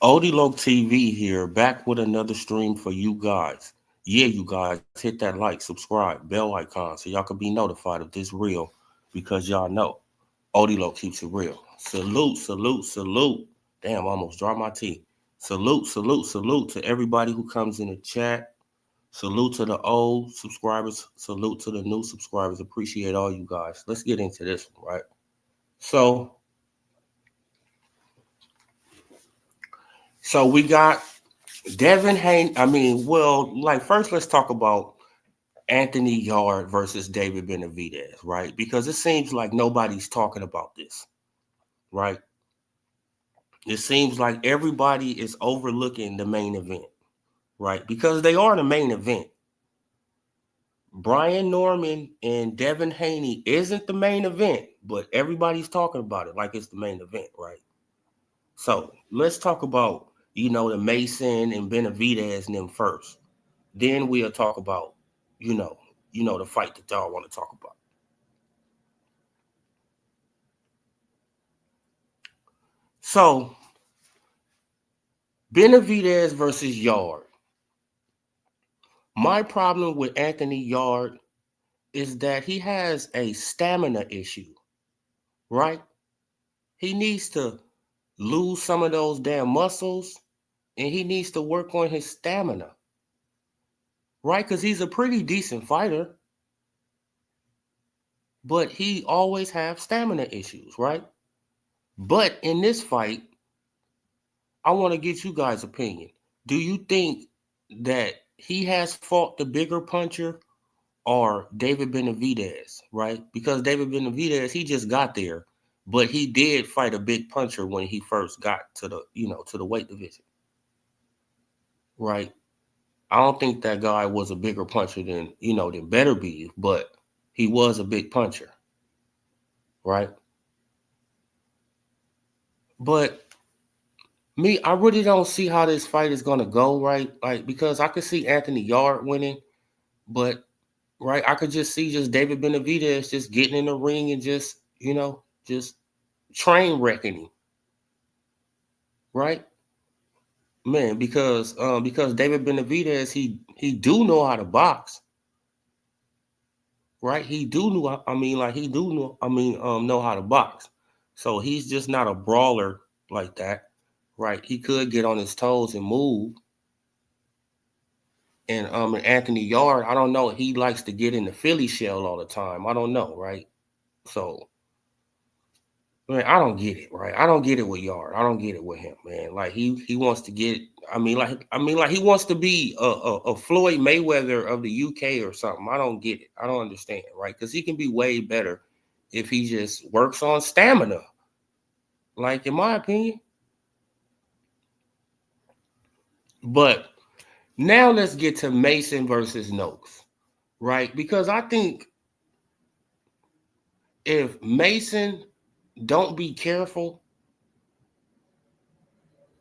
Odilog TV here, back with another stream for you guys. Yeah, you guys, hit that like, subscribe, bell icon so y'all can be notified of this real because y'all know Odilog keeps it real. Salute, salute, salute. Damn, I almost dropped my tea. Salute, salute, salute to everybody who comes in the chat. Salute to the old subscribers. Salute to the new subscribers. Appreciate all you guys. Let's get into this one, right? So, so we got Devin Haney. First let's talk about Anthony Yarde versus David Benavidez, right? Because it seems like nobody's talking about this, right? It seems like everybody is overlooking the main event, right? Because they are the main event. Brian Norman and Devin Haney isn't the main event, but everybody's talking about it like it's the main event, right? So let's talk about, the Mason and Benavidez and them first. Then we'll talk about, you know, the fight that y'all want to talk about. So Benavidez versus Yarde. My problem with Anthony Yarde is that he has a stamina issue, right? He needs to lose some of those damn muscles and he needs to work on his stamina, right? Because he's a pretty decent fighter, but he always have stamina issues, right? But in this fight, I want to get you guys' opinion. Do you think that he has fought the bigger puncher or David Benavidez, right? Because David Benavidez, he just got there, but he did fight a big puncher when he first got to the weight division, right? I don't think that guy was a bigger puncher than Beterbiev, but he was a big puncher, right? But me, I really don't see how this fight is gonna go, right? Like because I could see Anthony Yarde winning, but right, I could just see just David Benavidez just getting in the ring and just train wrecking him, right? Man, because David Benavidez he do know how to box, right? He do know. I mean, like he do know. Know how to box. So he's just not a brawler like that, right? He could get on his toes and move. And Anthony Yarde, I don't know. He likes to get in the Philly shell all the time. I don't know, right? So man, I don't get it, right? I don't get it with Yarde. I don't get it with him, man. Like he wants to get. Like he wants to be a Floyd Mayweather of the UK or something. I don't get it. I don't understand, right? Because he can be way better if he just works on stamina. Like in my opinion. But now let's get to Mason versus Noakes, right? Because I think if Mason don't be careful,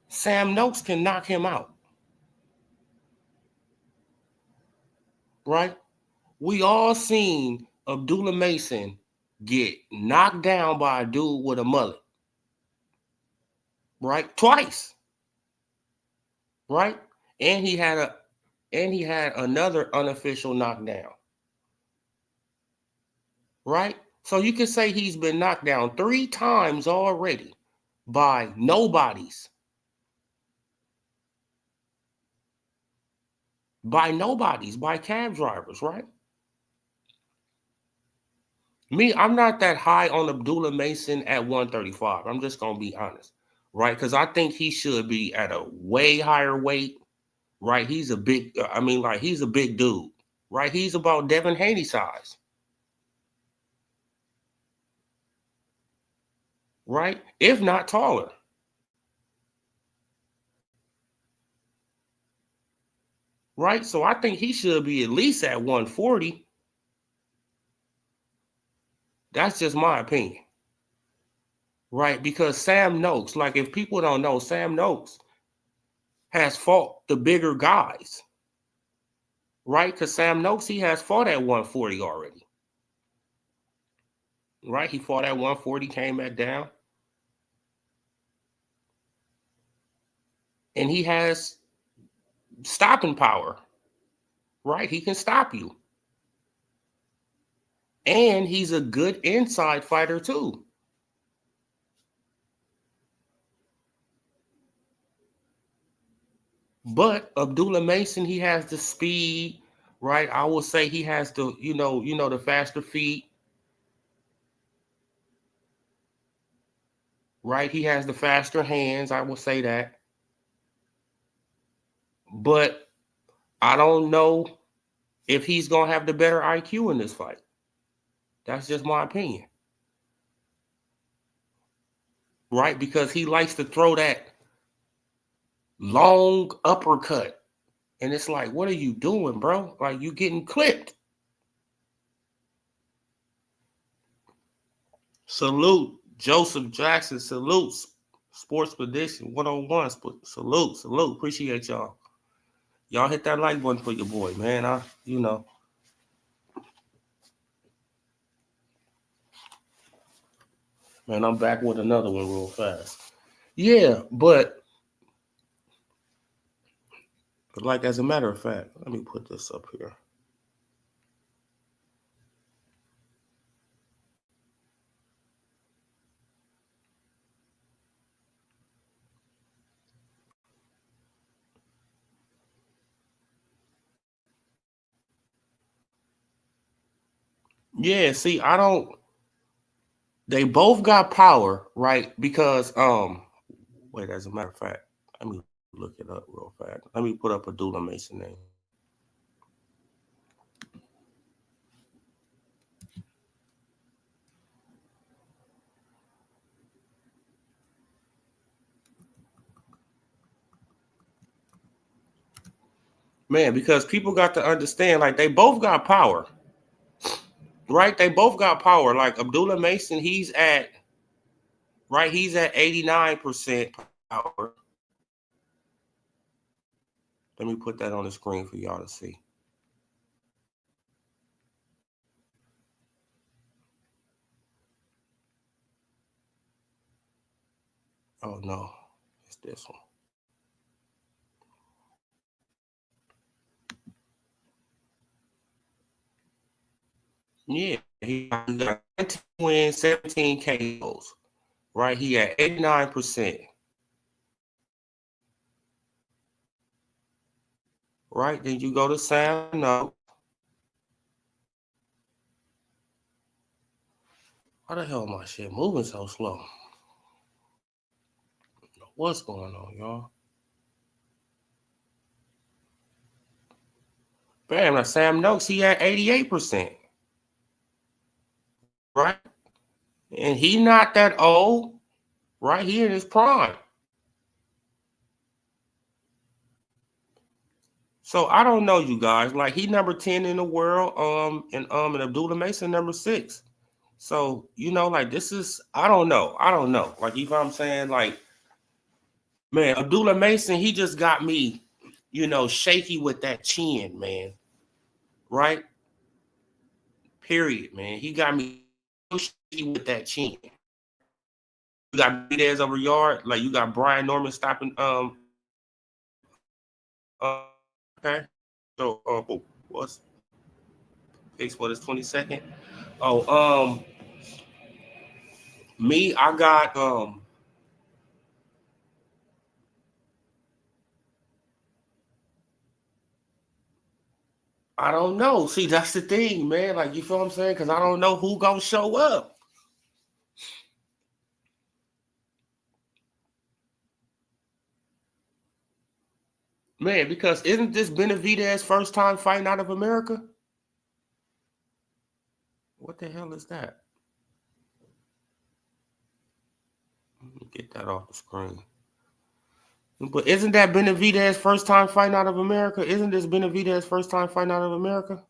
Sam Noakes can knock him out, right? We all seen Abdullah Mason get knocked down by a dude with a mullet, right? Twice, right? And he had another unofficial knockdown, right? So you can say he's been knocked down 3 times already by nobodies. By cab drivers, right? Me, I'm not that high on Abdullah Mason at 135. I'm just gonna be honest, right? Because I think he should be at a way higher weight, right? He's a big dude, right? He's about Devin Haney size, right? If not taller, right? So I think he should be at least at 140. That's just my opinion, right? Because Sam Noakes, like if people don't know, Sam Noakes has fought the bigger guys, right? Because Sam Noakes, he has fought at 140 already, right? He fought at 140, came back down. and he has stopping power, right? He can stop you. And he's a good inside fighter too. But Abdullah Mason, he has the speed, right? I will say he has the, the faster feet, right? He has the faster hands. I will say that. But I don't know if he's going to have the better IQ in this fight. That's just my opinion. Right? Because he likes to throw that long uppercut. And it's like, what are you doing, bro? Like, you getting clipped. Salute, Joseph Jackson. Salute, Sports Prediction 101. Salute. Appreciate y'all. Y'all hit that like button for your boy, man. Man, I'm back with another one real fast. Yeah, but like, as a matter of fact, let me put this up here. Yeah, see, they both got power, right? Because, wait, as a matter of fact, let me look it up real fast. Let me put up Abdullah Mason name. Man, because people got to understand, like, they both got power, right? They both got power. Like, Abdullah Mason, he's at 89% power. Let me put that on the screen for y'all to see. Oh, no. It's this one. Yeah, he got 19 wins, 17 KOs. Right, he at 89%. Right, then you go to Sam Noakes. Why the hell my shit moving so slow? What's going on, y'all? Bam, now Sam Noakes, he at 88%. Right? And he not that old. Right? He in his prime. So I don't know, you guys. Like, he number 10 in the world, and Abdullah Mason number 6. So, like, this is, I don't know. Like, you know what I'm saying? Like, man, Abdullah Mason, he just got me, shaky with that chin, man. Right? Period, man. He got me shaky with that chin. You got Benavidez over Yarde, like, you got Brian Norman stopping. Okay. So, what's fix for this 22nd? Oh, me, I got I don't know. See, that's the thing, man. Like, you feel what I'm saying? Because I don't know who gonna show up. Man, because isn't this Benavidez' first time fighting out of America? What the hell is that? Let me get that off the screen. But isn't that Benavidez' first time fighting out of America? Isn't this Benavidez' first time fighting out of America?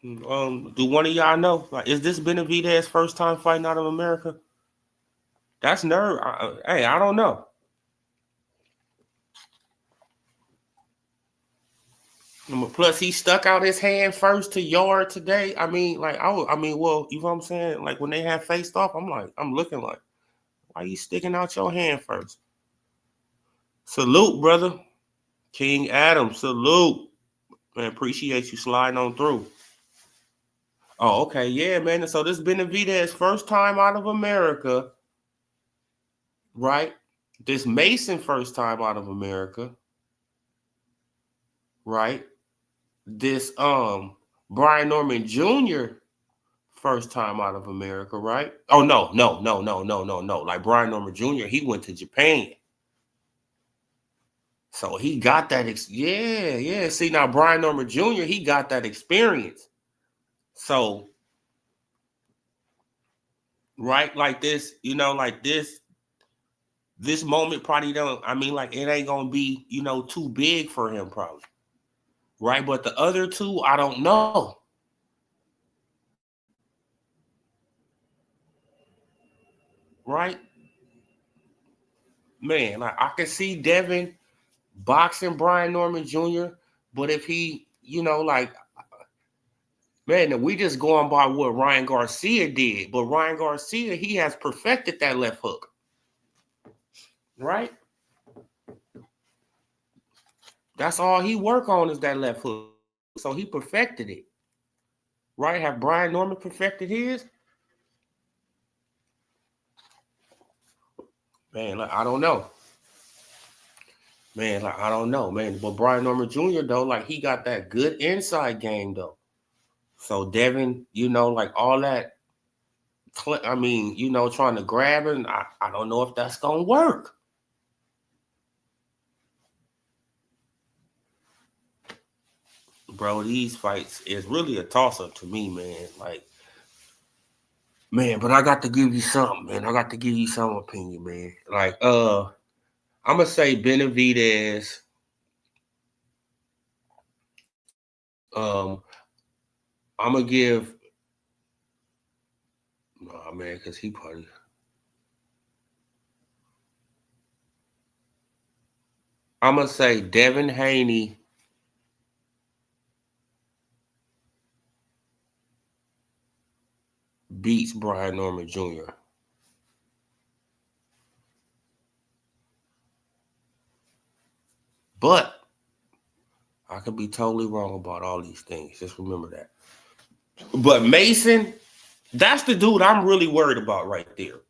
Do one of y'all know? Like, is this Benavidez' first time fighting out of America? That's nerve. Hey, I don't know. Plus, he stuck out his hand first to Yarde today. I mean, like, well, you know what I'm saying? Like, when they had faced off, I'm looking like, why you sticking out your hand first? Salute, brother. King Adam, salute. Man, appreciate you sliding on through. Oh, okay. Yeah, man. So this Benavidez first time out of America, right? This Mason first time out of America, right? This Brian Norman Jr. first time out of America, right? Oh no. Like Brian Norman Jr., he went to Japan. So he got that yeah. See, now Brian Norman Jr., he got that experience. So right, like this, like this moment probably don't, like it ain't gonna be, too big for him probably. Right. But the other two, I don't know. Right? Man, like I can see Devin boxing Brian Norman Jr., but if he, like, man, we just going by what Ryan Garcia did. But Ryan Garcia, he has perfected that left hook. Right? That's all he work on is that left hook. So he perfected it. Right? Have Brian Norman perfected his? Man, like, I don't know. Man, like, I don't know, man. But Brian Norman Jr., though, like, he got that good inside game, though. So Devin, like all that, trying to grab him, I don't know if that's going to work. Bro, these fights is really a toss-up to me, man. Like, man, but I got to give you something, man. I got to give you some opinion, man. Like, I'm going to say Benavidez. I'm going to give, nah, man, because he probably, I'm going to say Devin Haney beats Brian Norman Jr. But I could be totally wrong about all these things. Just remember that. But Mason, that's the dude I'm really worried about right there.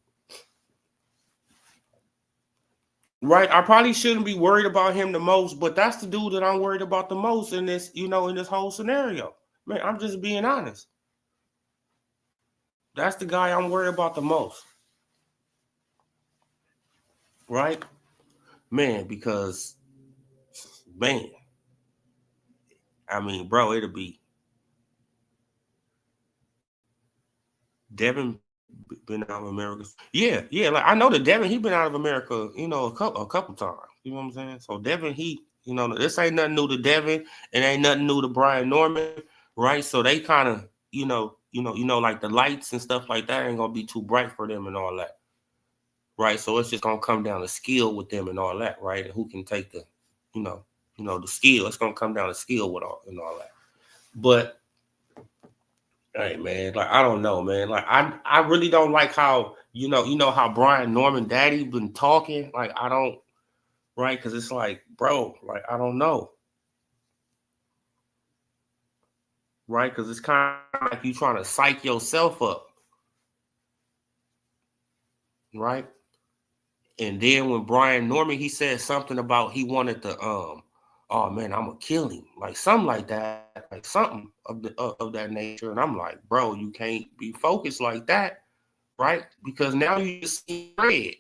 Right? I probably shouldn't be worried about him the most, but that's the dude that I'm worried about the most in this, in this whole scenario. Man, I'm just being honest. That's the guy I'm worried about the most. Right? Man, because, man, bro, it'll be Devin been out of America. Yeah. Like I know that Devin, he been out of America, a couple times. You know what I'm saying? So Devin, he, this ain't nothing new to Devin, and ain't nothing new to Brian Norman, right? So they kind of, like the lights and stuff like that ain't gonna be too bright for them and all that, right? So it's just gonna come down to skill with them and all that, right? And who can take the, the skill. It's gonna come down to skill with all and all that. But hey man, like I don't know, man. Like I really don't like how how Brian Norman daddy been talking. Like I don't, right? Because it's like, bro, like I don't know, right? Because it's kind of like you trying to psych yourself up, right? And then when Brian Norman, he said something about he wanted to oh man, I'm gonna kill him, like something like that, like something of that nature. And I'm like, bro, you can't be focused like that, right? Because now you see red.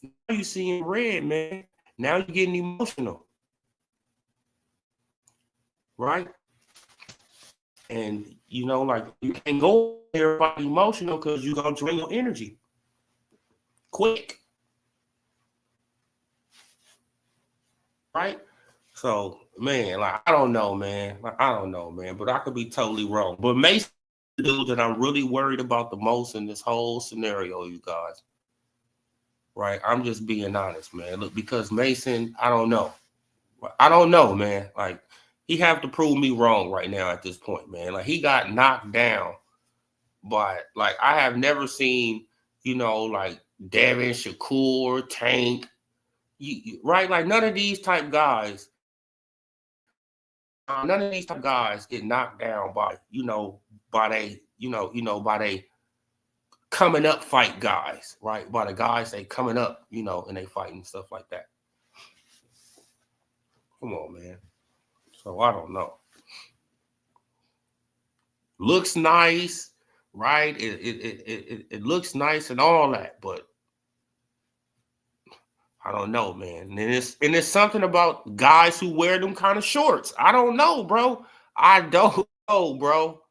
Now you seeing red, man. Now you're getting emotional, right? And like you can't go everybody emotional because you're gonna drain your energy quick, right? So, man, like I don't know, man. Like I don't know, man. But I could be totally wrong. But Mason, the dude that I'm really worried about the most in this whole scenario, you guys. Right? I'm just being honest, man. Look, because Mason, I don't know. I don't know, man. Like he have to prove me wrong right now at this point, man. Like he got knocked down by like I have never seen, like Devin, Shakur, Tank, right? Like none of these type guys get knocked down by, by they coming up fight guys, right? By the guys they coming up, and they fight and stuff like that. Come on, man. So I don't know. Looks nice, right? It looks nice and all that, but I don't know, man. And it's something about guys who wear them kind of shorts. I don't know, bro. I don't know, bro.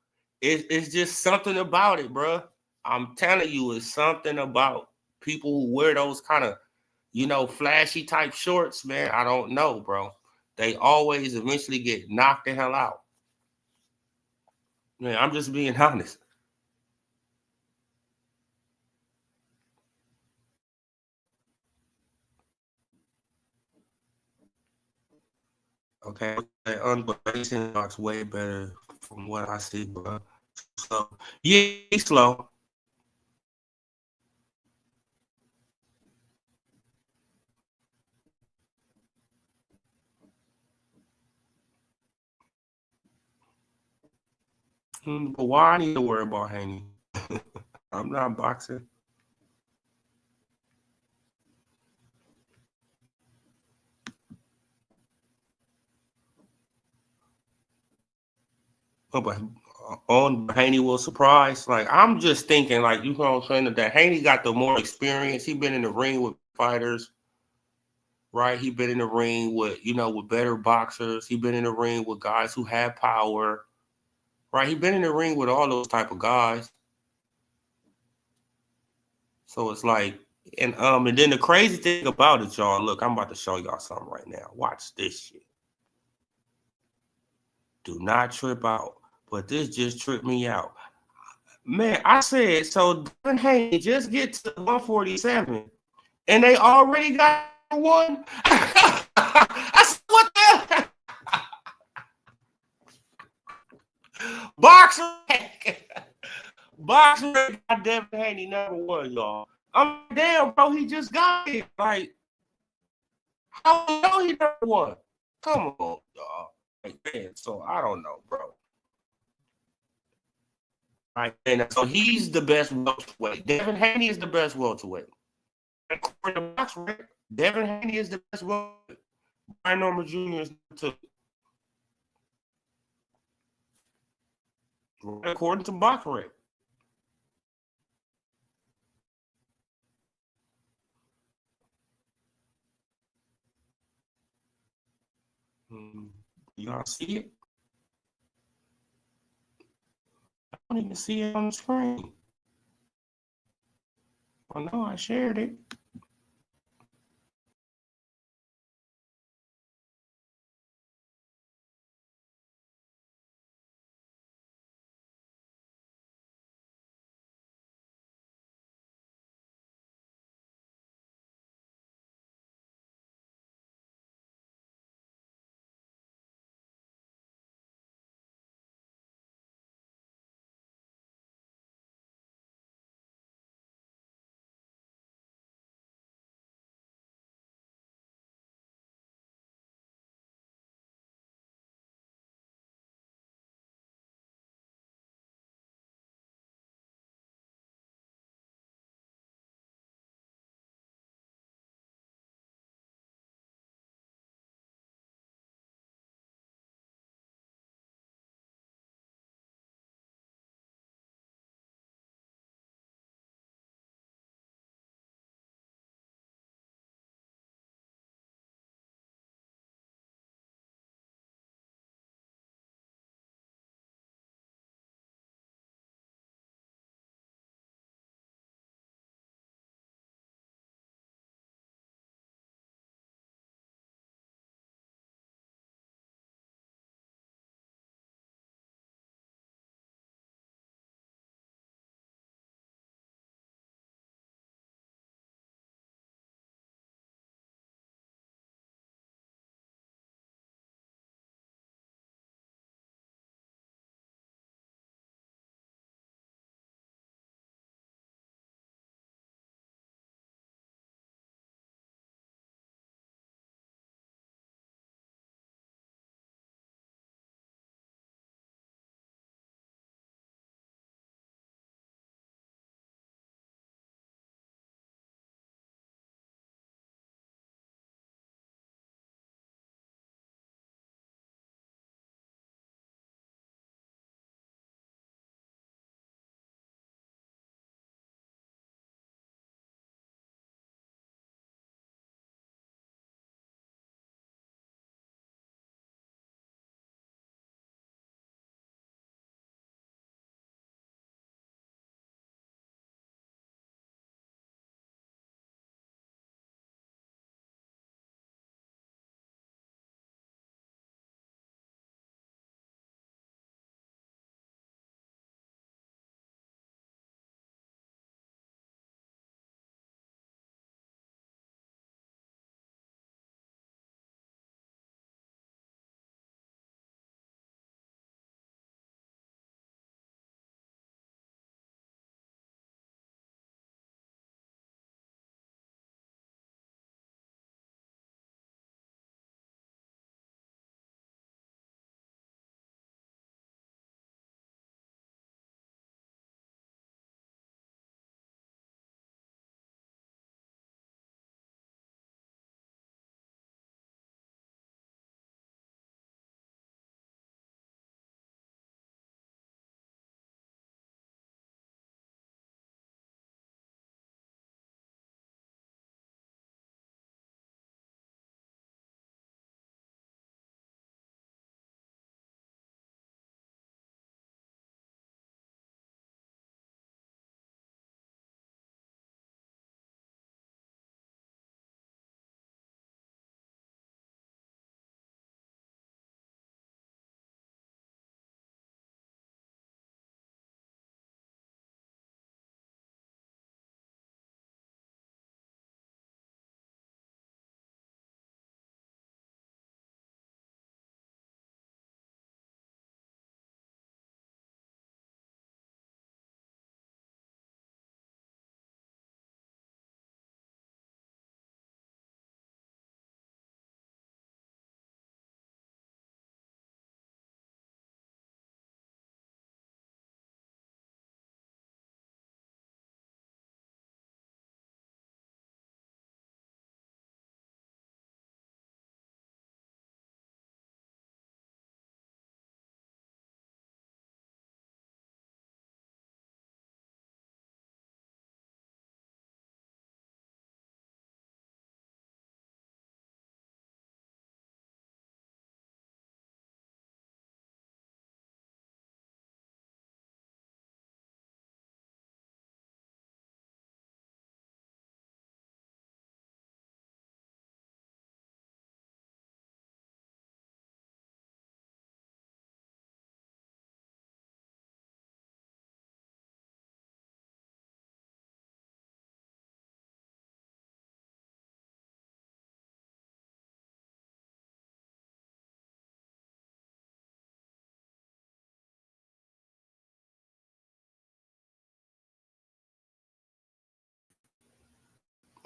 It's just something about it, bro. I'm telling you, it's something about people who wear those kind of, flashy type shorts, man. I don't know, bro. They always eventually get knocked the hell out. Man, I'm just being honest. Okay, unbasing box way better from what I see, bro. So yeah, he's slow. But why I need to worry about Haney? I'm not boxing. Oh, but on Haney will surprise. Like I'm just thinking, like you know what I'm saying, that Haney got the more experience. He been in the ring with fighters, right? He been in the ring with with better boxers. He been in the ring with guys who have power, right? He been in the ring with all those type of guys. So it's like, and then the crazy thing about it, y'all. Look, I'm about to show y'all something right now. Watch this shit. Do not trip out. But this just tripped me out. Man, I said, so Devin Haney just get to 147 and they already got one. I said, what the Boxer? Boxer got Devin Haney #1, y'all. I'm damn, bro. He just got it. Like, how do you know he #1? Come on, y'all. Like, man, so I don't know, bro. Right, and so he's the best welterweight. Devin Haney is the best welterweight. According to box rec, Devin Haney is the best welterweight. Brian Norman Jr. is to according to box rec. Y'all see it? I don't even see it on the screen. I know I shared it.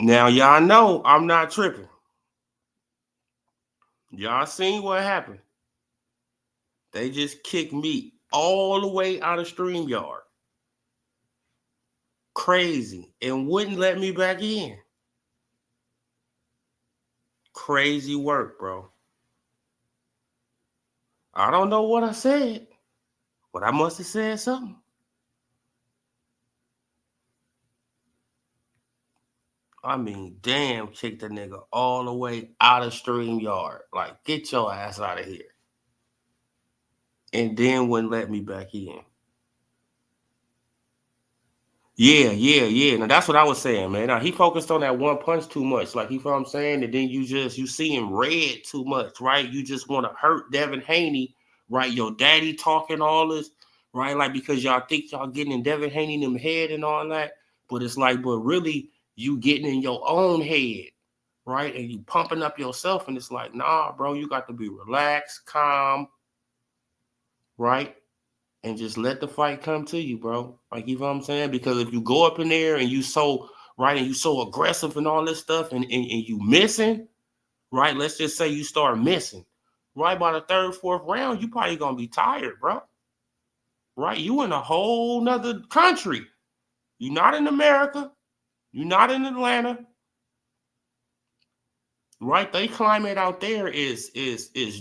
Now, y'all know I'm not tripping. Y'all seen what happened. They just kicked me all the way out of StreamYard. Crazy. And wouldn't let me back in. Crazy work, bro. I don't know what I said, but I must have said something. I mean, damn, kicked the nigga all the way out of StreamYard. Like, get your ass out of here. And then wouldn't let me back in. Yeah. Now that's what I was saying, man. Now he focused on that one punch too much. Like, you know what I'm saying? And then you see him red too much, right? You just want to hurt Devin Haney, right? Your daddy talking all this, right? Like, because y'all think y'all getting in Devin Haney in them head and all that. But it's like, but really you getting in your own head, right? And you pumping up yourself. And it's like, nah, bro, you got to be relaxed, calm, right? And just let the fight come to you, bro. Like, you know what I'm saying? Because if you go up in there and you so right and you so aggressive and all this stuff and you missing, right? Let's just say you start missing. Right by the third, fourth round, you probably gonna be tired, bro. Right? You in a whole nother country. You're not in America. You're not in Atlanta. Right? They climate out there is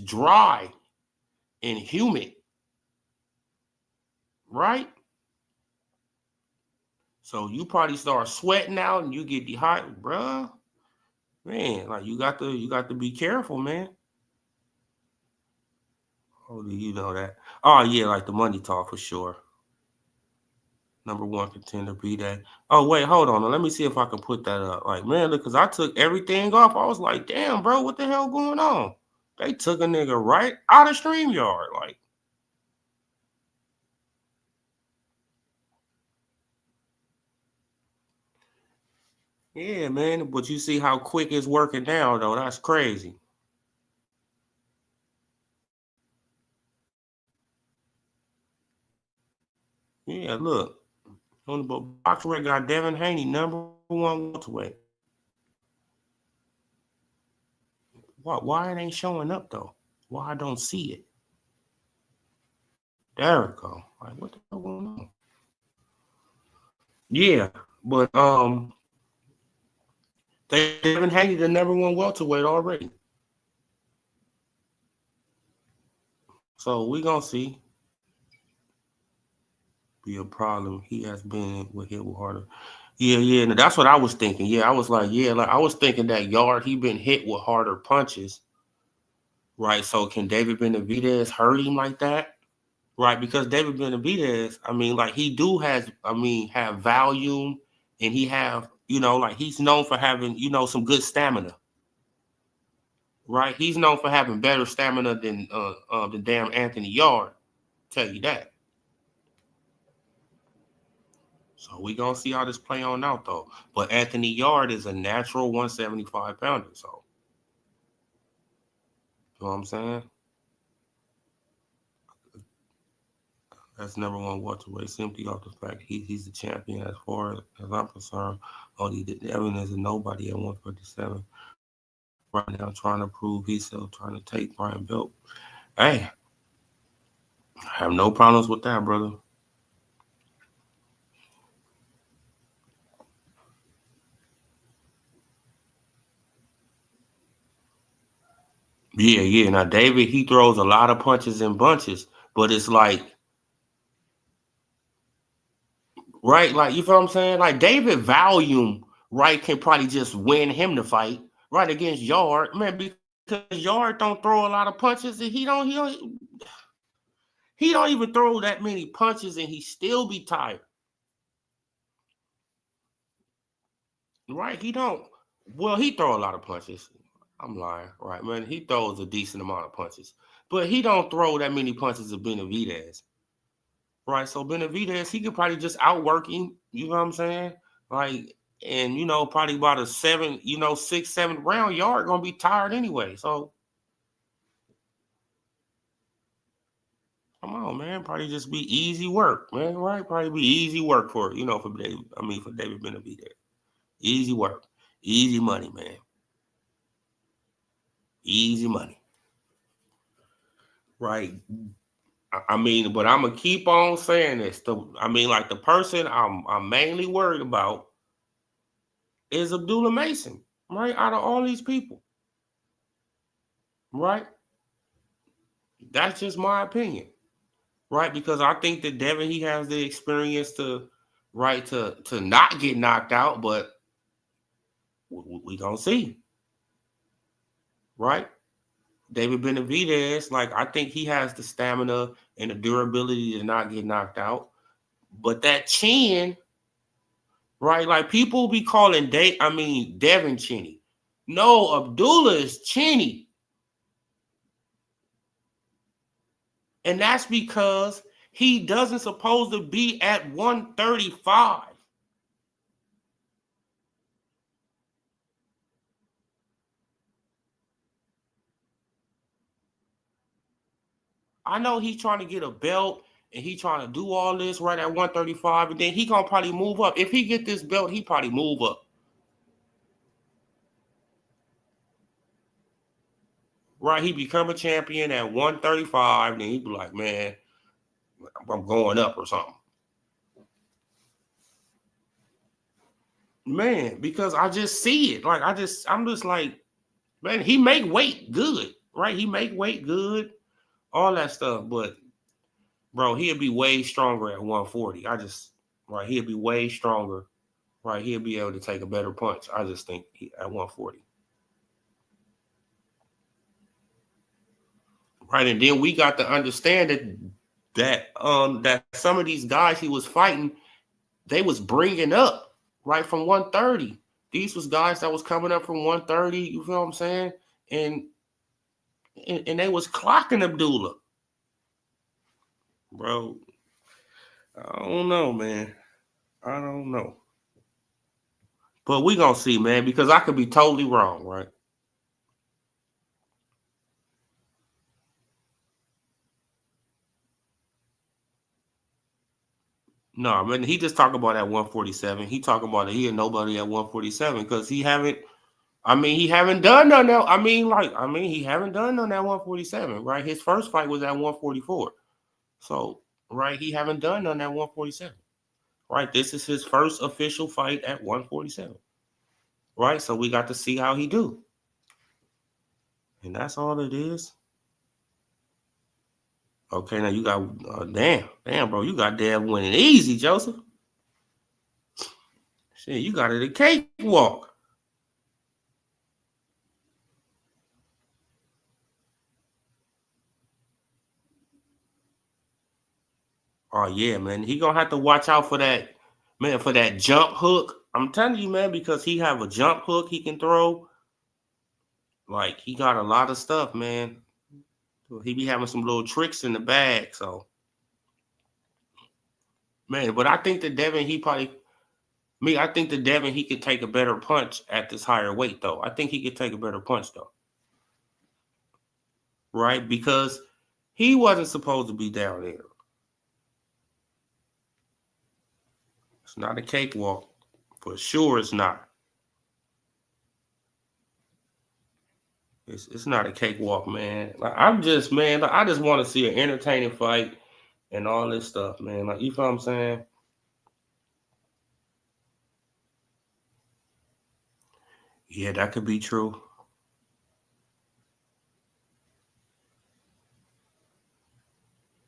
dry and humid. Right? So you probably start sweating out and you get dehydrated, bro. Man, like you got to be careful, man. Oh, do you know that? Oh yeah, like the money talk for sure. Number one contender, be that. Oh wait, hold on. Let me see if I can put that up. Like, man, because I took everything off. I was like, damn, bro, what the hell going on? They took a nigga right out of StreamYard. Like, yeah, man. But you see how quick it's working now, though. That's crazy. Yeah, look. On the box record got Devin Haney, number one welterweight. Why it ain't showing up though? Why I don't see it? There we go. Like, what the hell going on? Yeah, but they haven't had the number one welterweight already. So we gonna see. Be a problem. He has been hit with harder. Yeah. And that's what I was thinking. Yeah, I was like, yeah, like I was thinking that Yarde, he been hit with harder punches. Right. So can David Benavidez hurt him like that? Right, because David Benavidez, I mean, like he do have volume, and he have, like he's known for having, some good stamina. Right, he's known for having better stamina than the damn Anthony Yarde. Tell you that. So we gonna see how this play on out though. But Anthony Yarde is a natural 175 pounder. So you know what I'm saying? That's number one welterweight, simply off the fact he's the champion as far as I'm concerned. Only the evidence is nobody at 147 right now trying to prove himself, trying to take Brian Belt. Hey, I have no problems with that, brother. Yeah. Now David, he throws a lot of punches in bunches, but it's like, right, like you feel what I'm saying? Like David volume, right, can probably just win him the fight, right, against Yarde, man, because Yarde don't throw a lot of punches, and he don't even throw that many punches, and he still be tired. Right? He don't. Well, he throw a lot of punches. I'm lying, right, man? He throws a decent amount of punches, but he don't throw that many punches of Benavidez, right? So Benavidez, he could probably just outwork him. You know what I'm saying? Like, and probably about a 6, 7 round, Yarde gonna be tired anyway. So come on, man. Probably just be easy work, man. Right? Probably be easy work for for David. For David Benavidez, easy work. Easy money, man. Easy money. Right. I mean, but I'm gonna keep on saying this. Like the person I'm mainly worried about is Abdullah Mason, right? Out of all these people, right? That's just my opinion, right? Because I think that Devin, he has the experience to, right, to not get knocked out, but we gonna see, right? David Benavidez, like I think he has the stamina and the durability to not get knocked out, but that chin, right? Like people be calling Devin chinny. No, Abdullah is chinny. And that's because he doesn't supposed to be at 135. I know he's trying to get a belt and he trying to do all this right at 135, and then he gonna probably move up. If he get this belt, he probably move up. Right, he become a champion at 135, then he be like, man, I'm going up or something. Man, because I just see it. Like I'm just like, man, he make weight good, right? He make weight good, all that stuff. But bro, he'll be way stronger at 140. Right, he'll be way stronger. Right, he'll be able to take a better punch. I just think at 140. Right, and then we got to understand that some of these guys he was fighting, they was bringing up right from 130. These was guys that was coming up from 130. You feel what I'm saying? And they was clocking Abdullah, bro. I don't know, man. I don't know, but we gonna see, man, because I could be totally wrong, right? No, I mean he just talk about at 147. He talking about that he and nobody at 147 because he haven't. I mean, he haven't done none now. He haven't done none at 147, right? His first fight was at 144. So, right, he haven't done none at 147. Right? This is his first official fight at 147. Right? So we got to see how he do. And that's all it is. Okay, now you got damn, bro, you got Dev winning easy, Joseph. Shit, you got it a cakewalk. Oh yeah, man. He gonna have to watch out for that, man, for that jump hook. I'm telling you, man, because he have a jump hook he can throw. Like he got a lot of stuff, man. He be having some little tricks in the bag. So, man, but I think that Devin, I think that Devin, he could take a better punch at this higher weight, though. I think he could take a better punch, though. Right? Because he wasn't supposed to be down there. It's not a cakewalk. For sure, it's not. It's not a cakewalk, man. Like I just want to see an entertaining fight and all this stuff, man. Like you feel what I'm saying? Yeah, that could be true.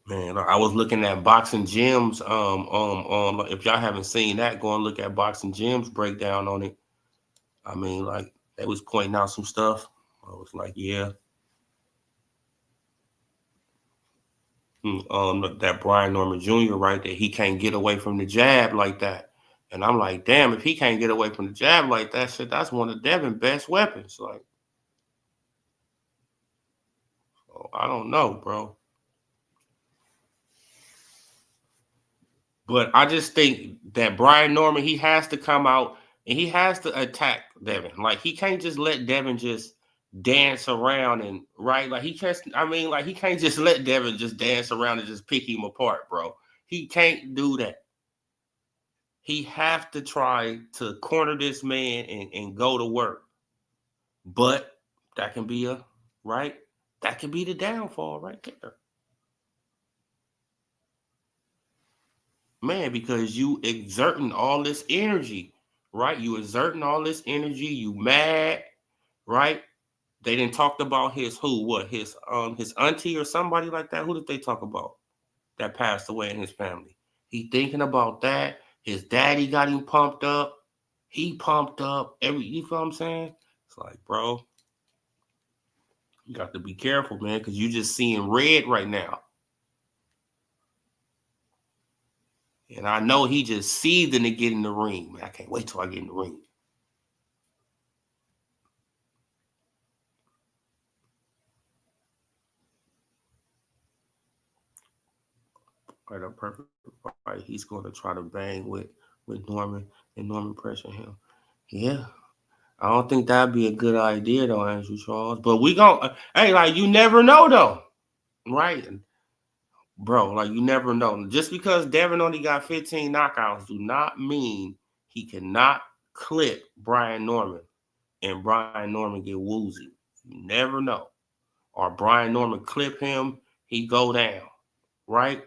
Man, I was looking at Boxing Gyms. If y'all haven't seen that, go and look at Boxing Gyms breakdown on it. I mean, like they was pointing out some stuff. I was like, yeah, that Brian Norman Jr. right there, he can't get away from the jab like that. And I'm like, damn, if he can't get away from the jab like that, shit, that's one of Devin's best weapons. Like, oh, I don't know, bro. But I just think that Brian Norman, he has to come out and he has to attack Devin. Like he can't just let Devin just dance around and right. Like he can't. I mean, like he can't just let Devin just dance around and just pick him apart, bro. He can't do that. he have to try to corner this man and go to work. But that can be that can be the downfall right there. Man, because you exerting all this energy, right? You exerting all this energy, you mad, right? They didn't talk about his his auntie or somebody like that. Who did they talk about that passed away in his family? He thinking about that. His daddy got him pumped up. He pumped up. You feel what I'm saying? It's like, bro, you got to be careful, man, because you just seeing red right now. And I know he just seething to get in the ring, man. I can't wait till I get in the ring. Right up, perfect fight. He's going to try to bang with Norman, and Norman pressure him. Yeah, I don't think that'd be a good idea though, Andrew Charles. But we gonna, hey, like you never know though, right, bro? Like you never know. Just because Devin only got 15 knockouts, do not mean he cannot clip Brian Norman and Brian Norman get woozy. You never know. Or Brian Norman clip him, he go down, right?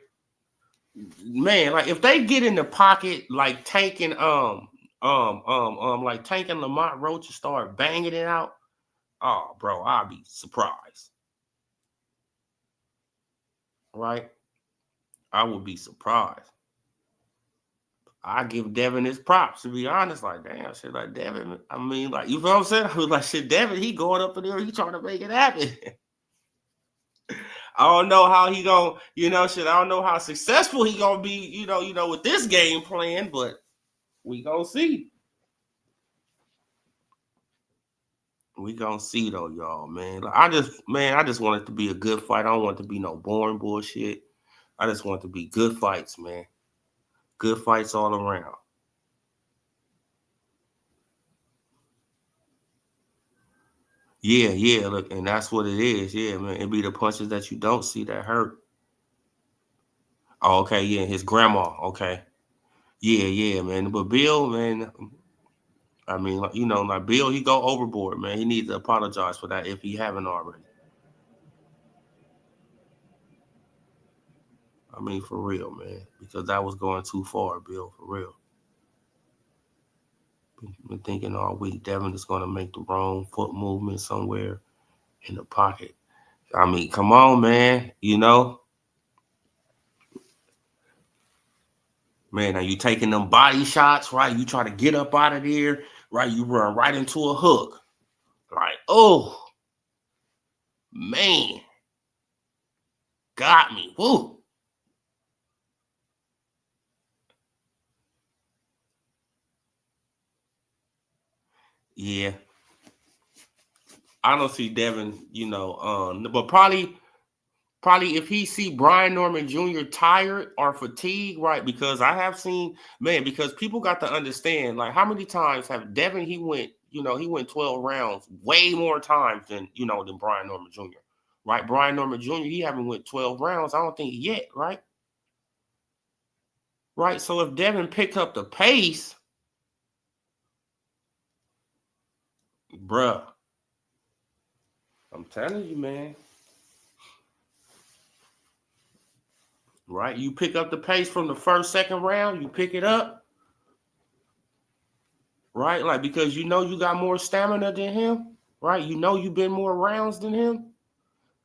Man, like if they get in the pocket, like tanking like tanking Lamont Roach and start banging it out, oh bro, I'll be surprised. Right? I would be surprised. I give Devin his props, to be honest. Like, damn, shit, like Devin. I mean, like, you know what I'm saying? I was like, shit, Devin, he going up in there, he trying to make it happen. I don't know how he gonna, shit. I don't know how successful he gonna be, with this game plan, but we gonna see. We gonna see though, y'all, man. Like, I just want it to be a good fight. I don't want it to be no boring bullshit. I just want it to be good fights, man. Good fights all around. Yeah, look, and that's what it is. Yeah, man. It be the punches that you don't see that hurt. Oh, okay, yeah, his grandma. Okay. Yeah, man. But Bill, man, I mean, like Bill, he go overboard, man. He needs to apologize for that if he haven't already. I mean, for real, man, because that was going too far, Bill, for real. Been thinking all week Devin is going to make the wrong foot movement somewhere in the pocket. I mean, come on, man. Man, now you taking them body shots, right? You try to get up out of there, right? You run right into a hook. Like, oh, man. Got me. Woo. Yeah. I don't see Devin, but probably if he see Brian Norman Jr. tired or fatigued, right? Because I have seen, man, because people got to understand, like, how many times have Devin, he went 12 rounds way more times than Brian Norman Jr., right? Brian Norman Jr., he haven't went 12 rounds, I don't think yet, right? Right. So if Devin pick up the pace, bruh, I'm telling you, man. Right? You pick up the pace from the first, second round, you pick it up, right? Like, because you got more stamina than him, right? You've been more rounds than him.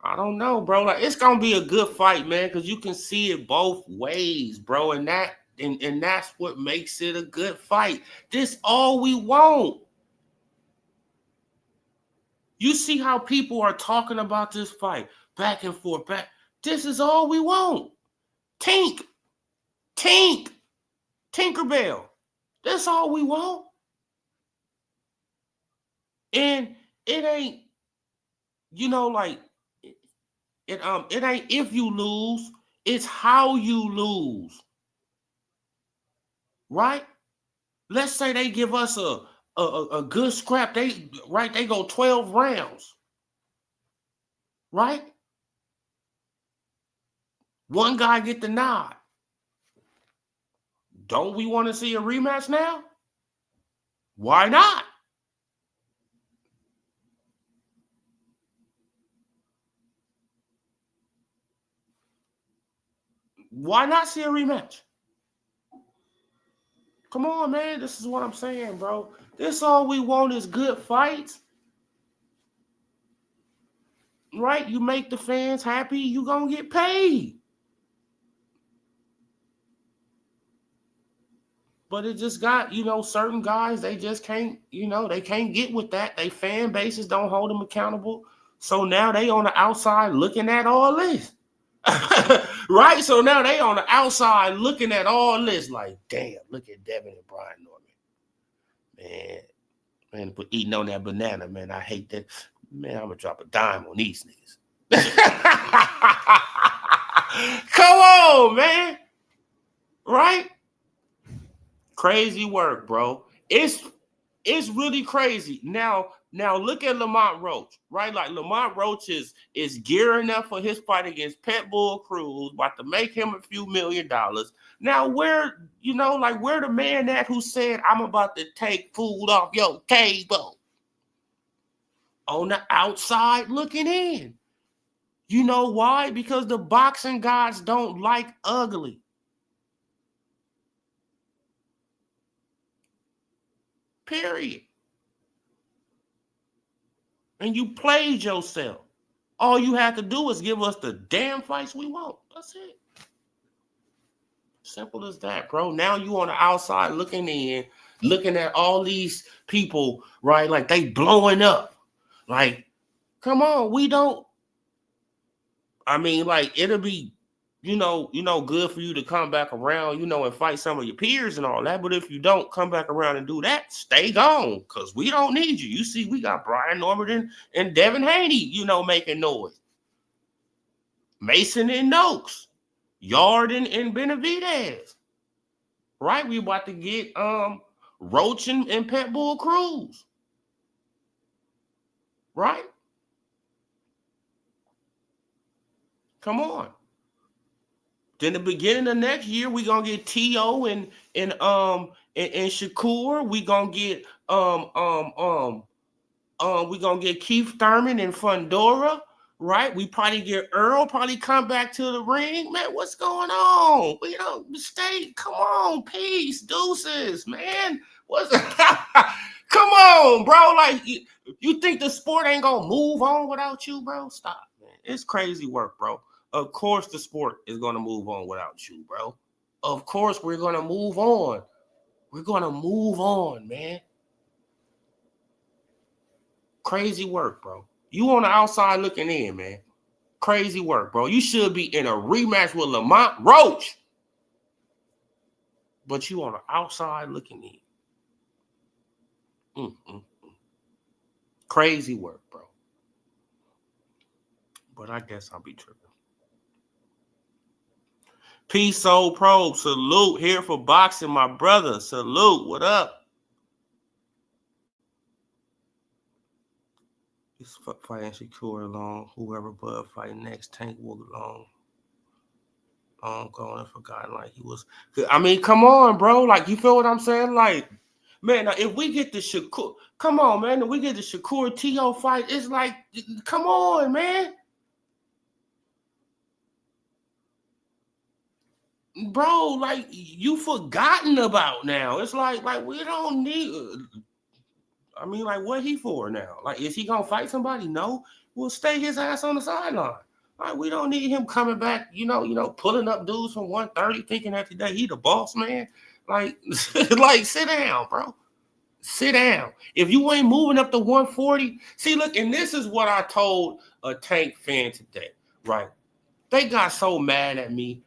I don't know, bro. Like, it's gonna be a good fight, man, because you can see it both ways, bro. And that's what makes it a good fight. This all we want. You see how people are talking about this fight back and forth, back. This is all we want. Tink, Tinkerbell. That's all we want. And it ain't, like it ain't if you lose, it's how you lose. Right? Let's say they give us a good scrap. They go 12 rounds. Right? One guy get the nod. Don't we want to see a rematch now? Why not? Why not see a rematch? Come on, man. This is what I'm saying, bro. This all we want is good fights. Right? You make the fans happy, you gonna get paid. But it just got, certain guys, they just can't, they can't get with that. They fan bases don't hold them accountable. So now they on the outside looking at all this. Right? So now they on the outside looking at all this like, damn, look at Devin and Brian Norman. Man, but eating on that banana, man, I hate that. Man, I'm going to drop a dime on these niggas. Come on, man. Right? Crazy work, bro. It's really crazy. Now look at Lamont Roach, right? Like Lamont Roach is gearing up for his fight against Pitbull Cruz, about to make him a few $1 million. Now where the man at who said I'm about to take food off your table? On the outside looking in. You know why? Because the boxing gods don't like ugly. Period. And you played yourself. All you have to do is give us the damn fights we want. That's it. Simple as that, bro. Now you on the outside looking in, looking at all these people, right? Like they blowing up. Like, come on, we don't. I mean, like it'll be, good for you to come back around, and fight some of your peers and all that. But if you don't come back around and do that, stay gone, because we don't need you. You see, we got Brian Norman and Devin Haney, making noise. Mason and Noakes, Yarde and Benavidez. Right? We about to get Roach and Pitbull Cruz. Right? Come on. Then the beginning of next year, we're gonna get T.O. and Shakur. We're gonna get we're gonna get Keith Thurman and Fundora, right? We probably get Earl, probably come back to the ring. Man, what's going on? We don't stay. Come on, peace, deuces, man. What's come on, bro? Like you think the sport ain't gonna move on without you, bro? Stop, man. It's crazy work, bro. Of course the sport is going to move on without you, bro. Of course we're going to move on. We're going to move on, man. Crazy work, bro. You on the outside looking in, man. Crazy work, bro. You should be in a rematch with Lamont Roach. But you on the outside looking in. Crazy work, bro. But I guess I'll be tripping. Peace, Soul Probe. Salute. Here for boxing, my brother. Salute. What up? It's fighting Shakur alone. Whoever Bud fight next, Tank will alone. Going and forgotten like he was. I mean, come on, bro. Like, you feel what I'm saying? Like, man, if we get the Shakur, come on, man. If we get the Shakur T.O. fight, it's like, come on, man. Bro, like you forgotten about now. It's like we don't need. I mean, like what he for now? Like, is he gonna fight somebody? No, we'll stay his ass on the sideline. Like, we don't need him coming back. Pulling up dudes from 130, thinking that today he the boss man. Like, like sit down, bro. Sit down. If you ain't moving up to 140, see, look, and this is what I told a Tank fan today. Right? They got so mad at me.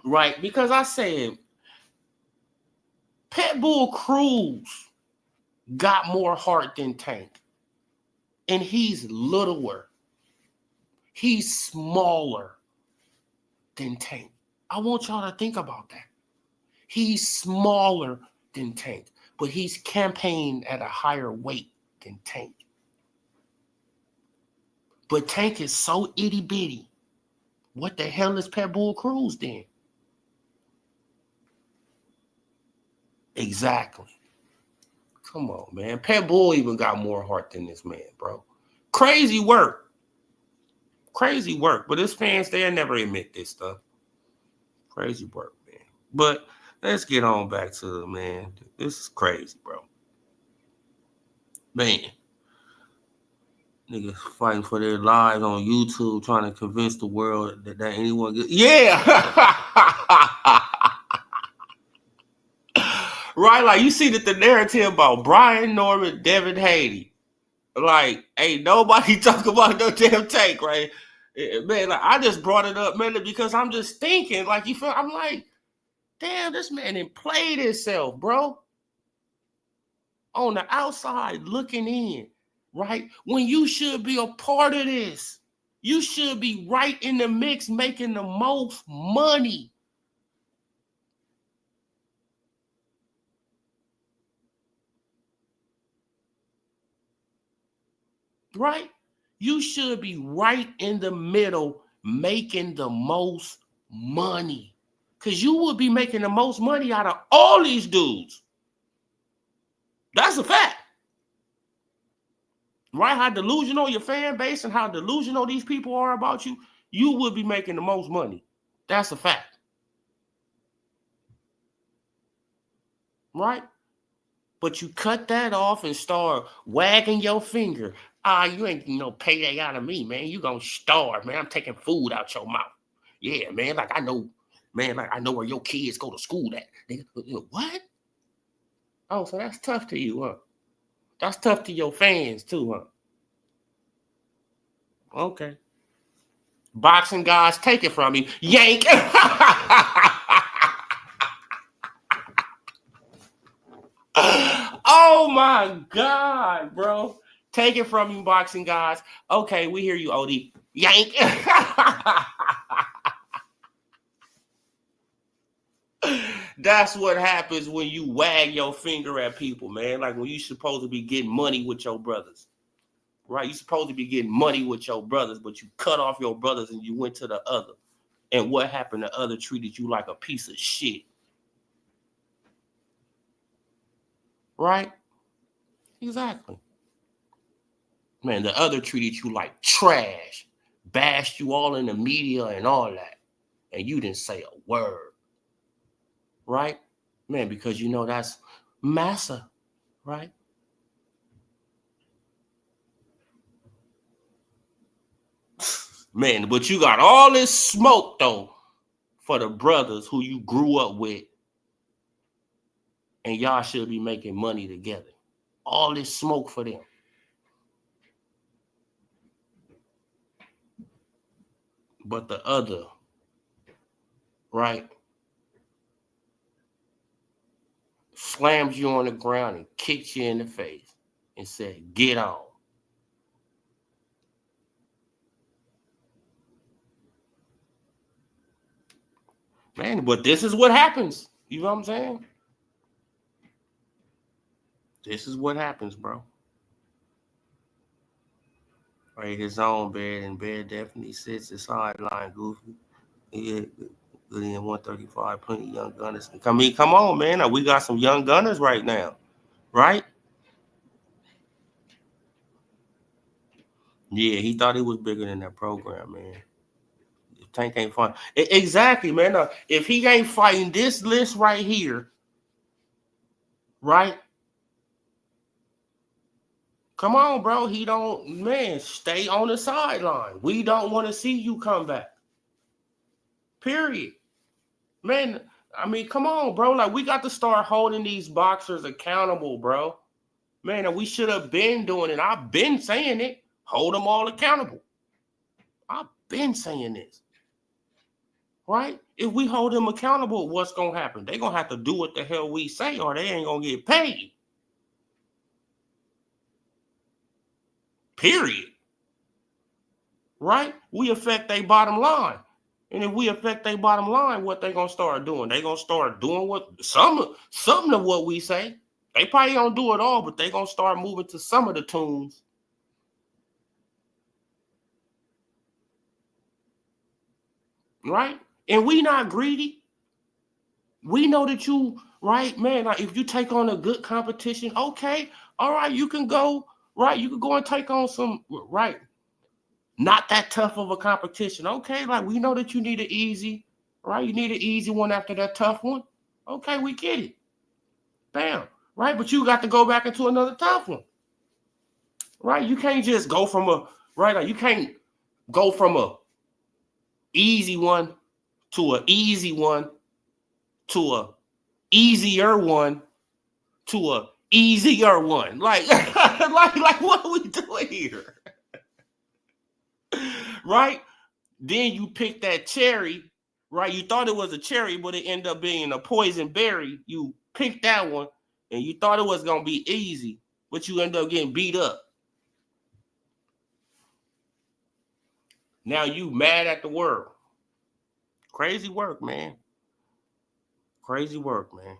Right, because I said Pitbull Cruz got more heart than Tank. And he's littler. He's smaller than Tank. I want y'all to think about that. He's smaller than Tank, but he's campaigned at a higher weight than Tank. But Tank is so itty-bitty. What the hell is Pitbull Cruz then? Exactly. Come on, man. Pet Bull even got more heart than this man, bro. Crazy work. Crazy work. But his fans, they'll never admit this stuff. Crazy work, man. But let's get on back to it, man. This is crazy, bro. Man. Niggas fighting for their lives on YouTube, trying to convince the world that anyone good. Yeah. Right? Like, you see that the narrative about Brian Norman, Devin Haney. Like, ain't nobody talk about no damn Tank, right? Man, like, I just brought it up, man, because I'm just thinking, like, you feel, I'm like, damn, this man didn't play himself, bro. On the outside looking in, right? When you should be a part of this. You should be right in the mix making the most money. Right? You should be right in the middle making the most money. Because you would be making the most money out of all these dudes. That's a fact. Right? How delusional your fan base and how delusional these people are about you, you would be making the most money. That's a fact. Right? But you cut that off and start wagging your finger. You ain't no payday out of me, man. You gonna starve, man. I'm taking food out your mouth. Yeah, man. Like I know, man. Like I know where your kids go to school at. What? Oh, so that's tough to you, huh? That's tough to your fans too, huh? Okay. Boxing guys, take it from me. Yank. Oh my God, bro. Take it from you, boxing guys. Okay, we hear you, Odie. Yank. That's what happens when you wag your finger at people, man. Like when you're supposed to be getting money with your brothers. Right? You're supposed to be getting money with your brothers, but you cut off your brothers and you went to the other. And what happened? The other treated you like a piece of shit. Right? Exactly. Man, the other treated you like trash, bashed you all in the media and all that. And you didn't say a word. Right? Man, because you know that's massa, right? Man, but you got all this smoke, though, for the brothers who you grew up with. And y'all should be making money together. All this smoke for them. But the other, right, slams you on the ground and kicks you in the face and said, get on. Man, but this is what happens. You know what I'm saying? This is what happens, bro. Right, his own bed, and bed definitely sits his sideline goofy. Yeah, good in 135, plenty young gunners. I mean, come on, man. We got some young gunners right now, right? Yeah, he thought he was bigger than that program, man. If Tank ain't fighting. Exactly, man. If he ain't fighting this list right here, right? Come on, bro. He don't, man, stay on the sideline. We don't want to see you come back. Period. Man, I mean, come on, bro. Like, we got to start holding these boxers accountable, bro. Man, and we should have been doing it. I've been saying it. Hold them all accountable. I've been saying this. Right? If we hold them accountable, what's going to happen? They're going to have to do what the hell we say or they ain't going to get paid. Period. Right? We affect their bottom line. And if we affect their bottom line, what they going to start doing? They going to start doing what something of what we say. They probably don't do it all, but they going to start moving to some of the tunes. Right? And we not greedy. We know that you right, man? Like if you take on a good competition, okay, all right, you can go, right? You can go and take on some, right? Not that tough of a competition, okay? Like we know that you need an easy, right? You need an easy one after that tough one. Okay, we get it. Bam, right? But you got to go back into another tough one, right? You can't just go from a right. Like you can't go from a easy one to a easy one to a easier one to a easier one. Like, like what are we doing here? Right? Then you pick that cherry, right? You thought it was a cherry, but it ended up being a poison berry. You picked that one and you thought it was gonna be easy, but you end up getting beat up. Now you mad at the world. Crazy work, man. Crazy work, man.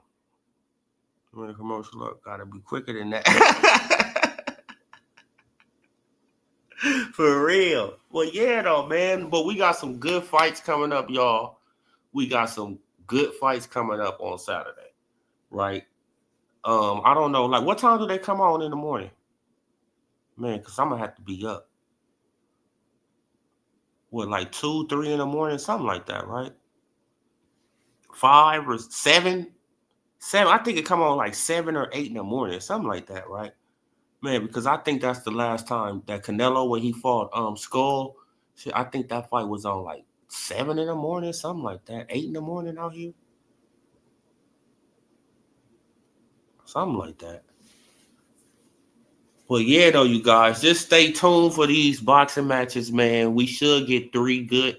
When a commercial up, gotta be quicker than that. For real. Well, yeah, though, man. But we got some good fights coming up, y'all. We got some good fights coming up on Saturday, right? I don't know. Like, what time do they come on in the morning? Man, because I'm gonna have to be up. What, like 2, 3 in the morning, something like that, right? 5 or 7? 7. I think it come on like 7 or 8 in the morning, something like that, right? Man, because I think that's the last time that Canelo when he fought Skull. I think that fight was on like 7 in the morning, something like that. 8 in the morning out here. Something like that. Well, yeah, though, you guys, just stay tuned for these boxing matches, man. We should get 3 good,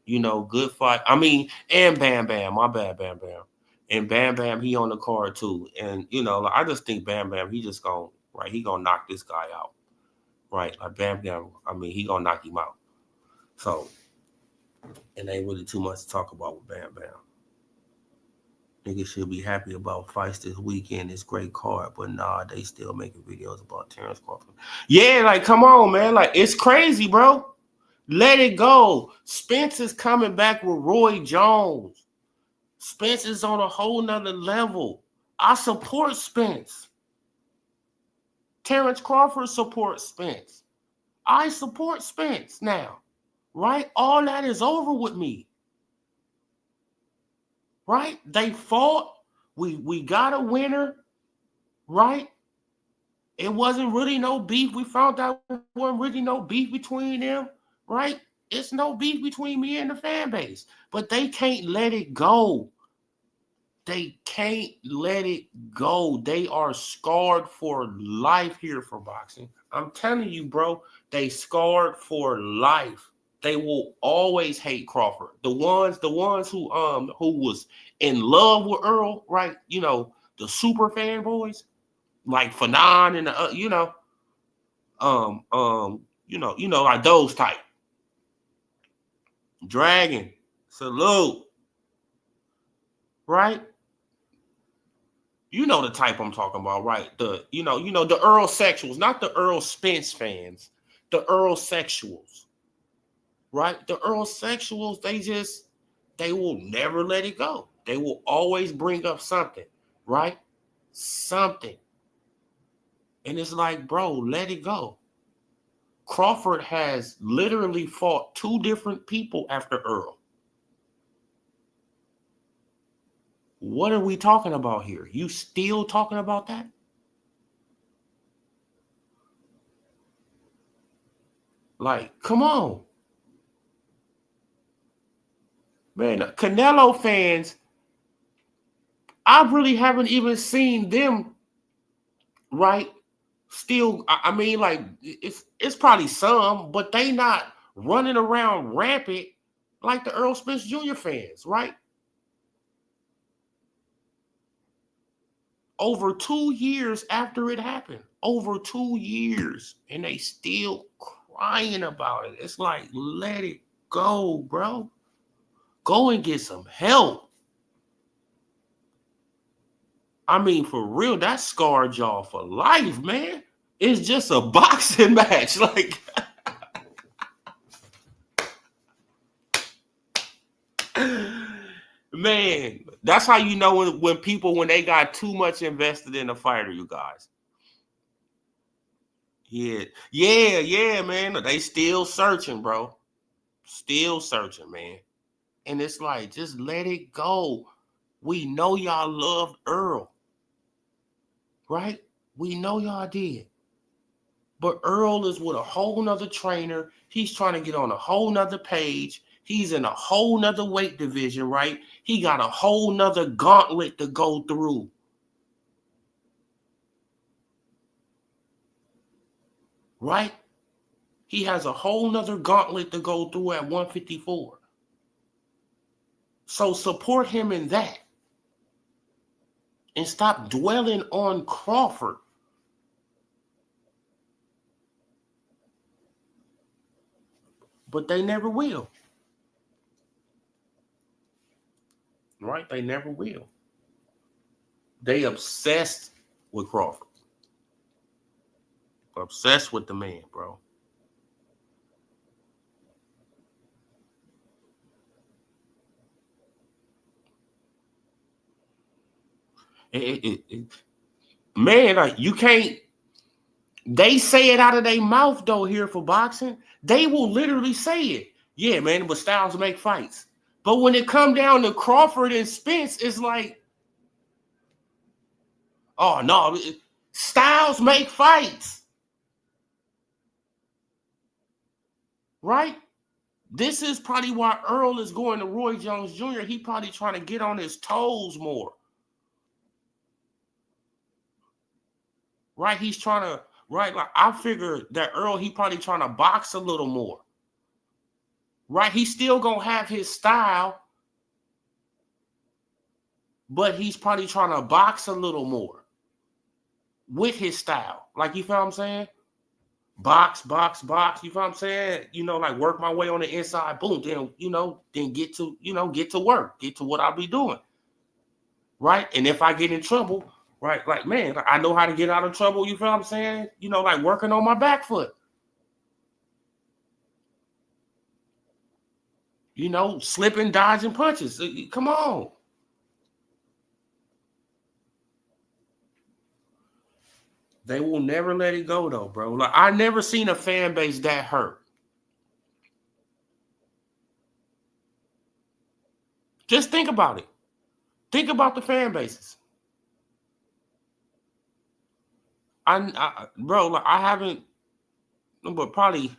good fight. I mean, and Bam Bam, my bad, Bam Bam. And Bam Bam, he on the card too. And, like, I just think Bam Bam, he just he gonna knock this guy out. Right? Like Bam Bam, I mean, he gonna knock him out. So, and ain't really too much to talk about with Bam Bam. Niggas should be happy about fights this weekend. It's great card, but nah, they still making videos about Terrence Crawford. Yeah, like, come on, man. Like, it's crazy, bro. Let it go. Spence is coming back with Roy Jones. Spence is on a whole nother level. I support Spence. Terrence Crawford supports Spence. I support Spence now. Right? All that is over with me. Right? They fought. We got a winner. Right? It wasn't really no beef. We found out there wasn't really no beef between them. Right? It's no beef between me and the fan base. But they can't let it go. They can't let it go. They are scarred for life here for boxing. I'm telling you, bro, they scarred for life. They will always hate Crawford. The ones who was in love with Earl, right? The super fanboys, like Fanon and like those type. Dragon, salute, right? You know the type I'm talking about, right? The the Earl sexuals, not the Earl Spence fans, the Earl sexuals, right? The Earl sexuals, they will never let it go. They will always bring up something, right? Something. And it's like, bro, let it go. Crawford has literally fought 2 different people after Earl. What are we talking about here? You still talking about that? Like, come on. Man, Canelo fans, I really haven't even seen them, right? Still, I mean, like, it's probably some, but they not running around rampant like the Earl Spence Jr. fans, right? Over 2 years after it happened. Over 2 years. And they still crying about it. It's like, let it go, bro. Go and get some help. I mean, for real, that scarred y'all for life, man. It's just a boxing match. Like, man, That's how you know when people, when they got too much invested in a fighter, you guys. Yeah, man. They still searching, bro. Still searching, man. And it's like, just let it go. We know y'all loved Earl, right? We know y'all did. But Earl is with a whole nother trainer. He's trying to get on a whole nother page. He's in a whole nother weight division, right? He got a whole nother gauntlet to go through. Right? He has a whole nother gauntlet to go through at 154. So support him in that. And stop dwelling on Crawford. But they never will. Right? They never will. They obsessed with Crawford. Obsessed with the man, bro. Man, like, you can't. They say it out of their mouth though here for boxing. They will literally say it. Yeah, man, but styles make fights. But when it come down to Crawford and Spence, it's like, oh no, styles make fights. Right? This is probably why Earl is going to Roy Jones Jr. He probably trying to get on his toes more. Right? He's trying to, right? Like, I figured that Earl, he probably trying to box a little more. Right? He's still going to have his style, but he's probably trying to box a little more with his style. Like, you feel what I'm saying? Box. You feel what I'm saying? You know, like, work my way on the inside. Boom. Then, then get to work. Get to what I'll be doing. Right? And if I get in trouble, right, like, man, I know how to get out of trouble. You feel what I'm saying? Like working on my back foot. Slipping, dodging punches. Come on. They will never let it go, though, bro. Like, I never seen a fan base that hurt. Just think about it. Think about the fan bases. Bro, like, I haven't, but probably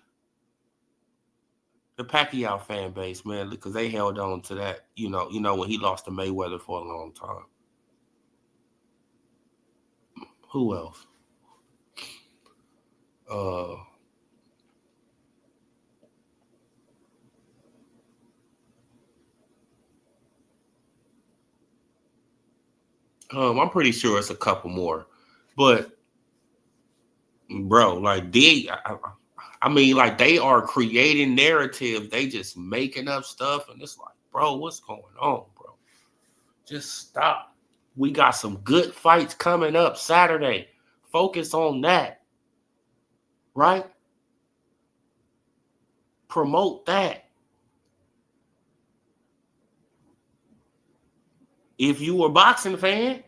the Pacquiao fan base, man, because they held on to that, when he lost to Mayweather for a long time. Who else? I'm pretty sure it's a couple more, but bro, like I mean, like, they are creating narratives. They just making up stuff, and it's like, bro, what's going on, bro? Just stop. We got some good fights coming up Saturday. Focus on that, right? Promote that. If you a boxing fan,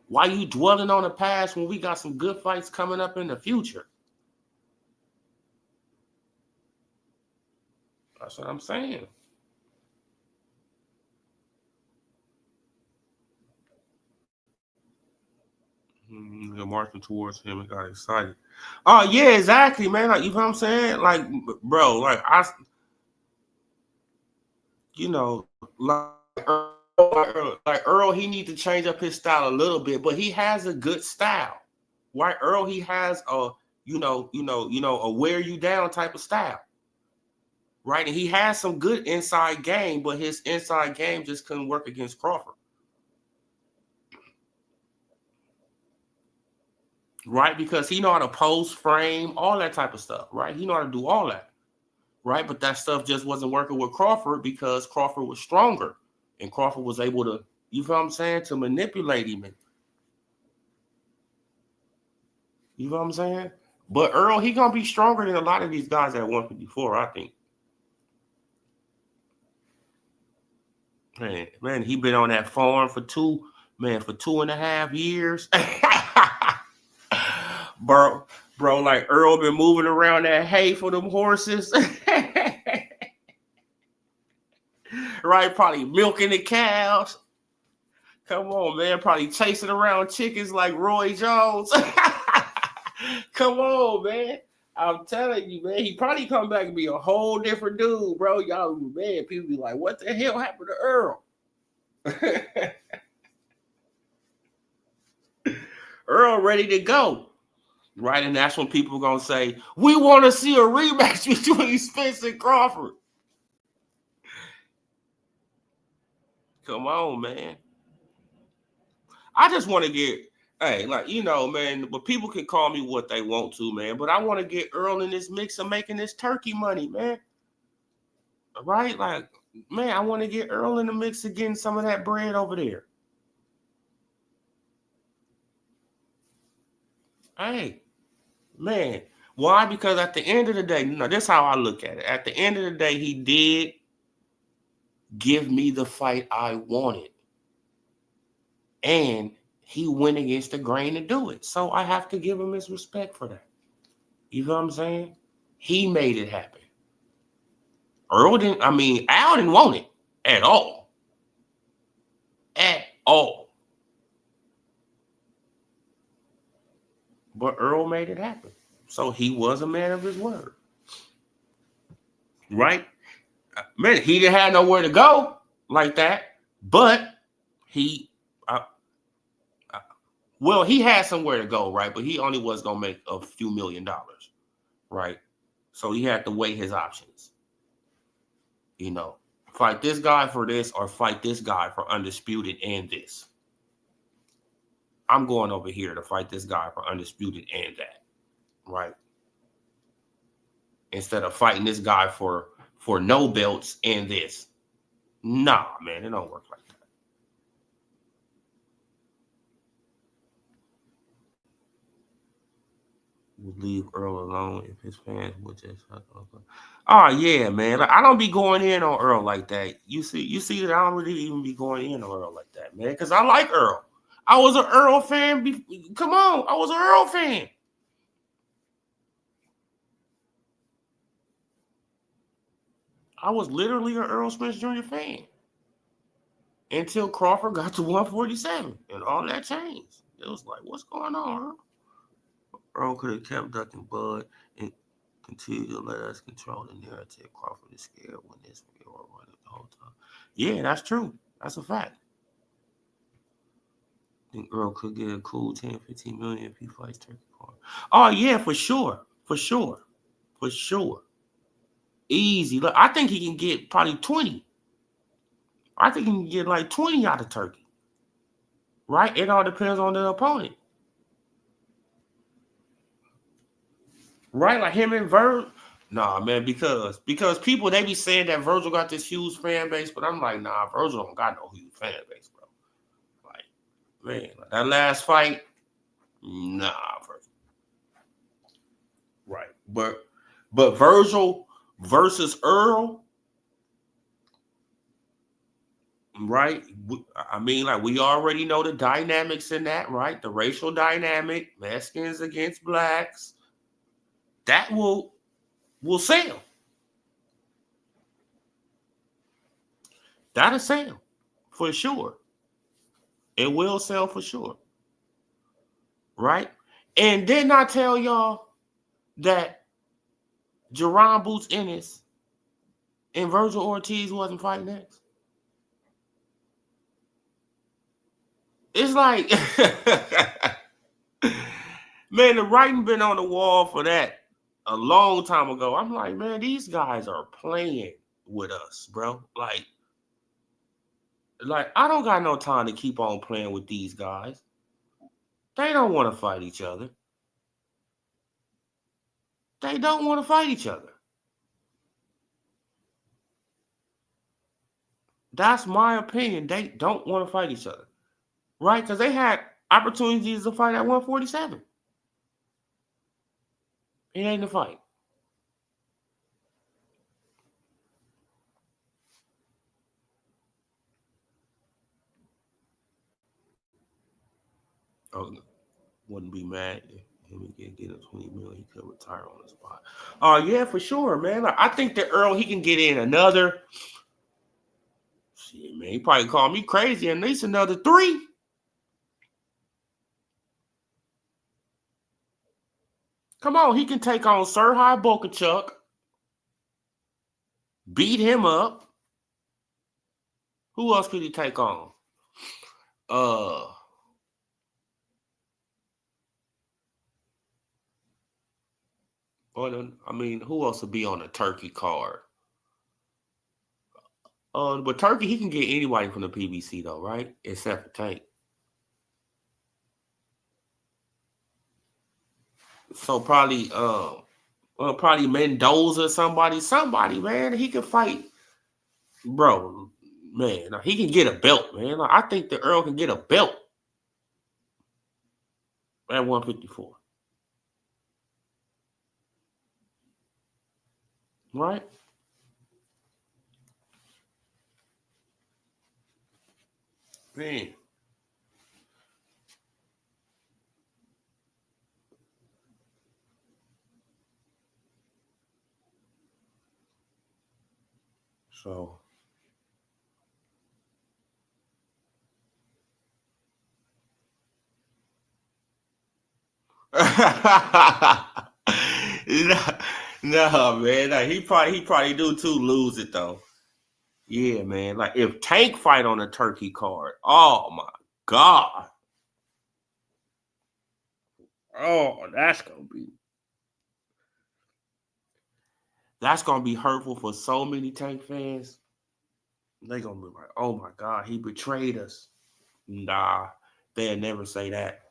why you dwelling on the past when we got some good fights coming up in the future? That's what I'm saying. They're marching towards him and got excited. Oh, yeah, exactly, man. Like, you know what I'm saying? Like, bro, like, like Earl, he needs to change up his style a little bit, but he has a good style. Right, Earl, he has a a wear you down type of style. Right, and he has some good inside game, but his inside game just couldn't work against Crawford. Right, because he know how to post, frame, all that type of stuff. Right, he know how to do all that. Right, but that stuff just wasn't working with Crawford because Crawford was stronger, and Crawford was able to, you feel what I'm saying, to manipulate him. You know what I'm saying? But Earl, he gonna be stronger than a lot of these guys at 154, I think. Man, he been on that farm for 2.5 years. bro, like Earl been moving around that hay for them horses. Right, probably milking the cows. Come on, man, probably chasing around chickens like Roy Jones. Come on, man. I'm telling you, man, he probably come back and be a whole different dude, bro. Y'all, man, people be like, what the hell happened to Earl? Earl ready to go. Right, and that's when people gonna say, we want to see a rematch between Spence and Crawford. Come on, man. I just want to get, hey, like, man, but people can call me what they want to, man. But I want to get Earl in this mix of making this turkey money, man. Right? Like, man, I want to get Earl in the mix of getting some of that bread over there. Hey, man. Why? Because at the end of the day, this is how I look at it. At the end of the day, he did give me the fight I wanted. And he went against the grain to do it. So I have to give him his respect for that. You know what I'm saying? He made it happen. Al didn't want it at all. At all. But Earl made it happen. So he was a man of his word. Right? Man, he didn't have nowhere to go like that. But he had somewhere to go, right? But he only was going to make a few $1 million, right? So he had to weigh his options. Fight this guy for this or fight this guy for undisputed and this. I'm going over here to fight this guy for undisputed and that, right? Instead of fighting this guy for no belts and this. Nah, man, it don't work like that. Would leave Earl alone if his fans would just. Oh yeah, man. Like, I don't be going in on Earl like that. You see that I don't really even be going in on Earl like that, man. Because I like Earl. I was an Earl fan. Come on, I was an Earl fan. I was literally an Earl Spence Jr. fan until Crawford got to 147, and all that changed. It was like, what's going on, Earl? Earl could have kept ducking Bud and continued to let us control the narrative. Crawford is scared when this real running the whole time. Yeah, that's true. That's a fact. I think Earl could get a cool 10, 15 million if he fights Turkey Park. Oh, yeah, for sure. For sure. For sure. Easy. Look, I think he can get probably 20. I think he can get like 20 out of Turkey. Right? It all depends on the opponent. Right? Like him and Virgil. Nah, man, because people, they be saying that Virgil got this huge fan base, but I'm like, nah, Virgil don't got no huge fan base, bro. Like, man, like that last fight, nah, Virgil. Right. But Virgil versus Earl, right? I mean, like, we already know the dynamics in that, right? The racial dynamic, Mexicans against blacks. That will sell. That'll sell for sure. It will sell for sure. Right? And didn't I tell y'all that Jerron Boots Ennis and Virgil Ortiz wasn't fighting next? It's like, man, the writing been on the wall for that a long time ago. I'm like, man, these guys are playing with us, bro. Like I don't got no time to keep on playing with these guys. They don't want to fight each other. They don't want to fight each other. That's my opinion. They don't want to fight each other. Right? Because they had opportunities to fight at 147. It ain't a fight. Oh, wouldn't be mad if him get a 20 million. He could retire on the spot. Oh yeah, for sure, man. Like, I think that Earl he can get in another. Shit, man, he probably call me crazy. At least another 3. Come on, he can take on Serhii Bokachuk, beat him up. Who else could he take on? I mean, who else would be on the Turkey card? But Turkey, he can get anybody from the PBC though, right? Except for Tank. So probably Mendoza, somebody, man. He can fight, bro. Man, he can get a belt, man. I think the Earl can get a belt at 154. Right? Man. So no, man. Like, he probably do too lose it though. Yeah, man. Like if Tank fight on a Turkey card, oh my God. Oh, that's gonna be hurtful for so many Tank fans. They gonna be like, oh my God, he betrayed us. Nah, they'll never say that.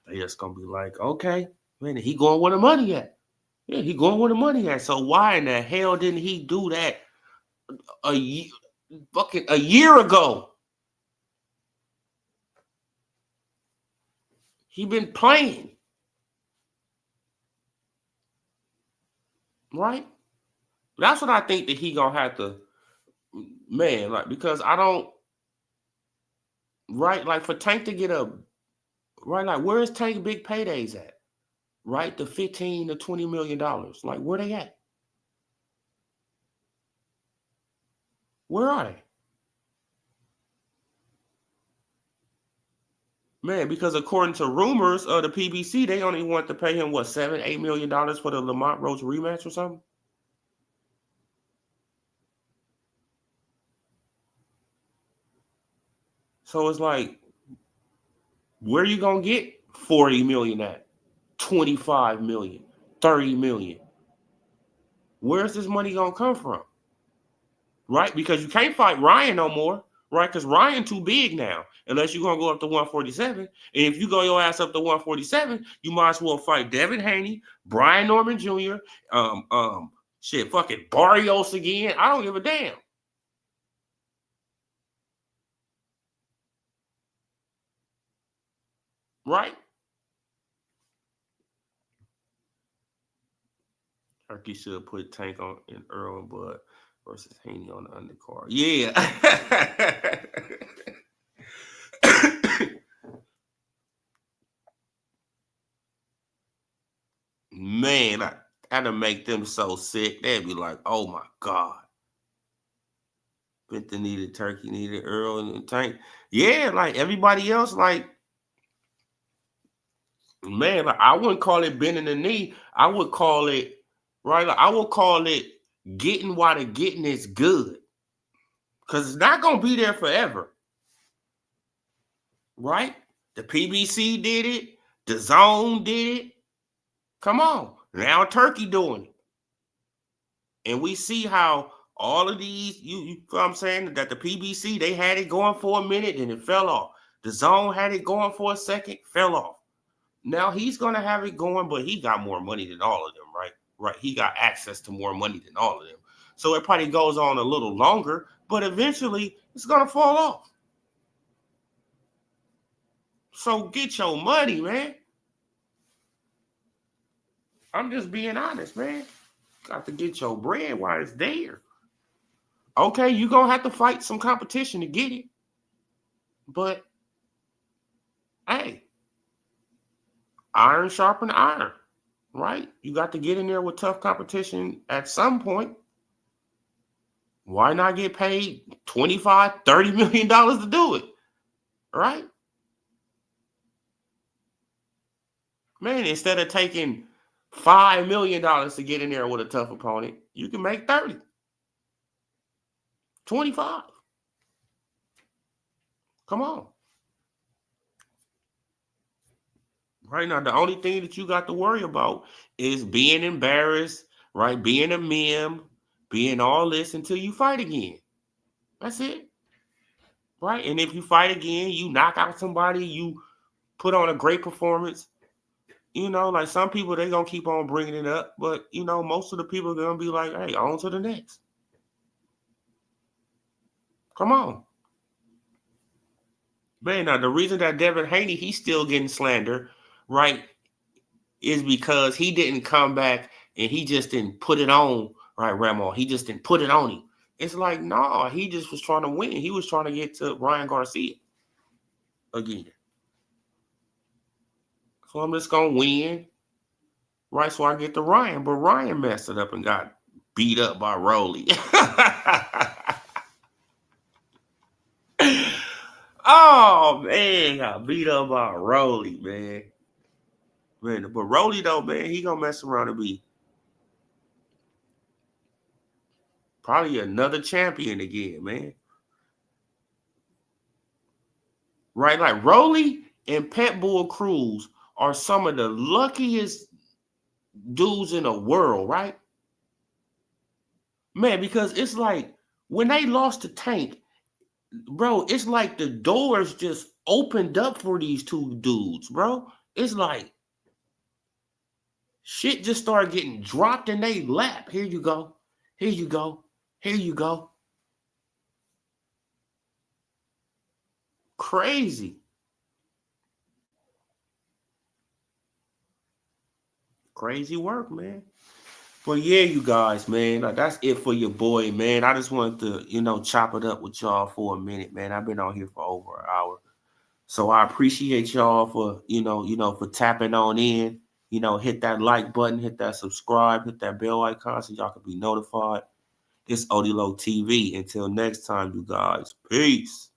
They just gonna be like, okay, man, he going where the money at. Yeah, he going where the money at. So why in the hell didn't he do that a year, fucking a year ago? He been playing, right? That's what I think that he gonna have to, man, like because I don't, right, like for Tank to get a, right, like where is Tank big paydays at? Right, the 15 to 20 million dollars, like where they at? Where are they? Man, because according to rumors of the PBC, they only want to pay him what $7-8 million for the Lamont Roach rematch or something. So it's like, where you gonna get 40 million at? 25 million, 30 million. Where's this money gonna come from? Right? Because you can't fight Ryan no more, right? Because Ryan too big now, unless you're gonna go up to 147. And if you go your ass up to 147, you might as well fight Devin Haney, Brian Norman Jr., fucking Barrios again. I don't give a damn. Right? Turkey should put Tank on in Earl and Bud versus Haney on the undercard. Yeah. Man, that'd make them so sick. They'd be like, oh my God. Benton needed Turkey, needed Earl and Tank. Yeah, like everybody else, like, man, like, I wouldn't call it bending the knee. I would call it, right? Like, I would call it getting while the getting is good. Because it's not going to be there forever. Right? The PBC did it. The Zone did it. Come on. Now Turkey doing it. And we see how all of these, you know what I'm saying, that the PBC, they had it going for a minute and it fell off. The Zone had it going for a second, fell off. Now he's going to have it going, but he got more money than all of them, right? Right. He got access to more money than all of them. So it probably goes on a little longer, but eventually it's going to fall off. So get your money, man. I'm just being honest, man. Got to get your bread while it's there. Okay, you're going to have to fight some competition to get it. But hey, iron sharpen iron, right? You got to get in there with tough competition at some point. Why not get paid $25, $30 million to do it, right? Man, instead of taking $5 million to get in there with a tough opponent, you can make 30, 25. Come on. Right now, the only thing that you got to worry about is being embarrassed, right? Being a meme, being all this until you fight again. That's it. Right? And if you fight again, you knock out somebody, you put on a great performance. Like some people, they going to keep on bringing it up. But, most of the people are going to be like, hey, on to the next. Come on. Man, now the reason that Devin Haney, he's still getting slander, right, is because he didn't come back and he just didn't put it on, right, Ramon? He just didn't put it on him. It's like, no, he just was trying to win. He was trying to get to Ryan Garcia again. So I'm just going to win, right, so I get to Ryan. But Ryan messed it up and got beat up by Rolly. Oh, man, got beat up by Rolly, man. But Rolly, though, man, he going to mess around and be probably another champion again, man. Right? Like Rolly and Pitbull Cruz are some of the luckiest dudes in the world, right? Man, because it's like when they lost the Tank, bro, it's like the doors just opened up for these two dudes, bro. It's like shit just started getting dropped in their lap. Here you go. Here you go. Here you go. Crazy. Crazy work, man. But yeah, you guys, man, that's it for your boy, man. I just wanted to, chop it up with y'all for a minute, man. I've been on here for over an hour. So I appreciate y'all for, for tapping on in. Hit that like button, hit that subscribe, hit that bell icon so y'all can be notified. It's Odilo TV. Until next time, you guys. Peace.